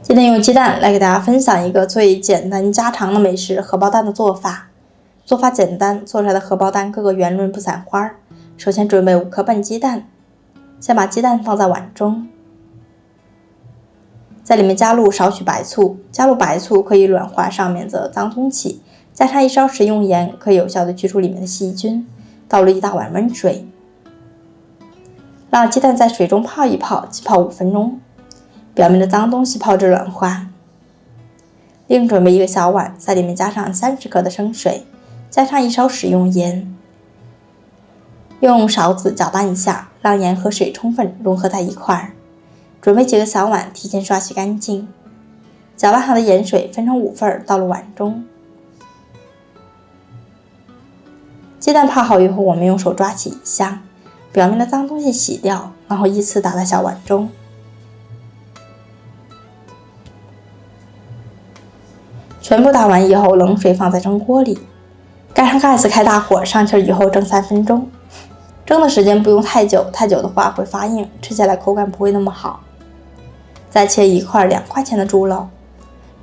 今天用鸡蛋来给大家分享一个最简单家常的美食——荷包蛋的做法。做法简单，做出来的荷包蛋个个圆润不散花。首先准备5颗笨鸡蛋，先把鸡蛋放在碗中，在里面加入少许白醋，加入白醋可以软化上面的脏东西，加上1勺食用盐，可以有效的去除里面的细菌。倒入1大碗温水，让鸡蛋在水中泡一泡，起泡5分钟。表面的脏东西泡至软化。另准备1个小碗，在里面加上30克的生水，加上1勺食用盐，用勺子搅拌一下，让盐和水充分融合在一块儿。准备几个小碗，提前刷洗干净。搅拌好的盐水分成5份，倒入碗中。鸡蛋泡好以后，我们用手抓起一下，表面的脏东西洗掉，然后依次打在小碗中。全部打完以后，冷水放在蒸锅里，盖上盖子，开大火，上气以后蒸3分钟。蒸的时间不用太久，太久的话会发硬，吃起来口感不会那么好。再切1块2块钱的猪肉，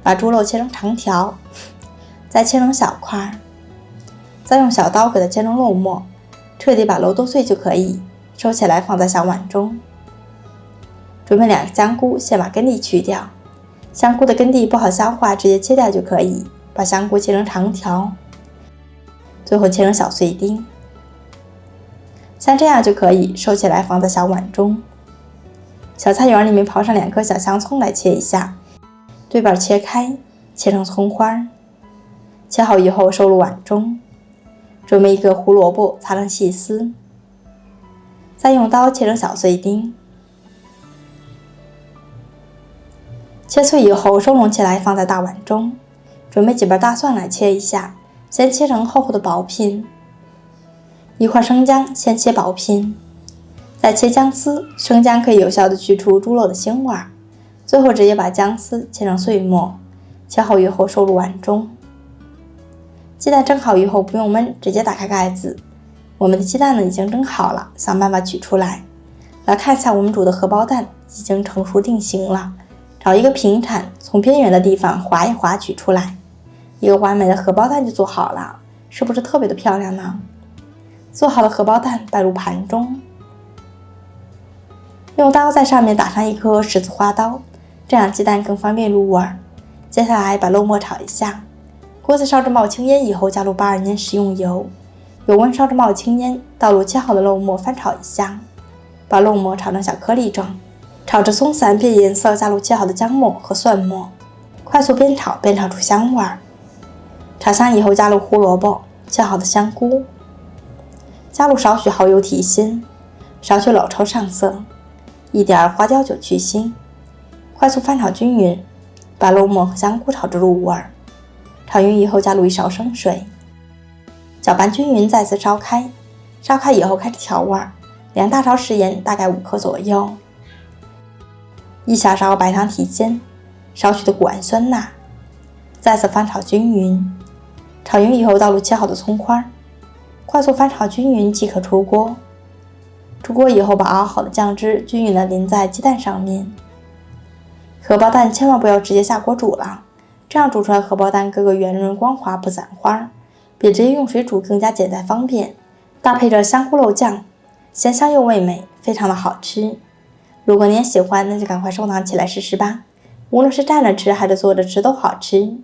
把猪肉切成长条，再切成小块，再用小刀给它切成肉末，彻底把肉剁碎就可以。收起来放在小碗中。准备2个香菇，先把根蒂去掉。香菇的根蒂不好消化，直接切掉就可以。把香菇切成长条，最后切成小碎丁，像这样就可以。收起来放在小碗中。小菜园里面刨上2颗小香葱来切一下，对半切开，切成葱花。切好以后收入碗中。准备1个胡萝卜，擦成细丝，再用刀切成小碎丁。切碎以后收拢起来放在大碗中。准备几瓣大蒜来切一下，先切成厚厚的薄片。1块生姜先切薄片，再切姜丝，生姜可以有效的去除猪肉的腥味。最后直接把姜丝切成碎末，切好以后收入碗中。鸡蛋蒸好以后不用焖，直接打开盖子。我们的鸡蛋呢已经蒸好了，想办法取出来。来看一下我们煮的荷包蛋已经成熟定型了。找一个平铲，从边缘的地方划一划取出来，一个完美的荷包蛋就做好了，是不是特别的漂亮呢？做好的荷包蛋摆入盘中，用刀在上面打上1颗十字花刀，这样鸡蛋更方便入味。接下来把肉末炒一下，锅子烧至冒青烟以后，加入82年食用油，油温烧至冒青烟，倒入切好的肉末翻炒一下，把肉末炒成小颗粒状。炒至松散变颜色，加入切好的姜末和蒜末，快速煸炒，煸炒出香味。炒香以后加入胡萝卜、切好的香菇，加入少许蚝油提鲜，少许老抽上色，一点花椒酒去腥，快速翻炒均匀，把肉末和香菇炒至入味。炒匀以后加入1勺生水，搅拌均匀，再次烧开。烧开以后开始调味，2大勺食盐，大概5克左右。1小勺白糖提鲜，少许的谷氨酸钠，再次翻炒均匀。炒匀以后倒入切好的葱花，快速翻炒均匀即可出锅。出锅以后把熬好的酱汁均匀的淋在鸡蛋上面。荷包蛋千万不要直接下锅煮了，这样煮出来荷包蛋个个圆润光滑不散花，比直接用水煮更加简单方便。搭配着香菇肉酱，鲜香又味美，非常的好吃。如果你也喜欢，那就赶快收藏起来试试吧。无论是蘸着吃还是做着吃都好吃。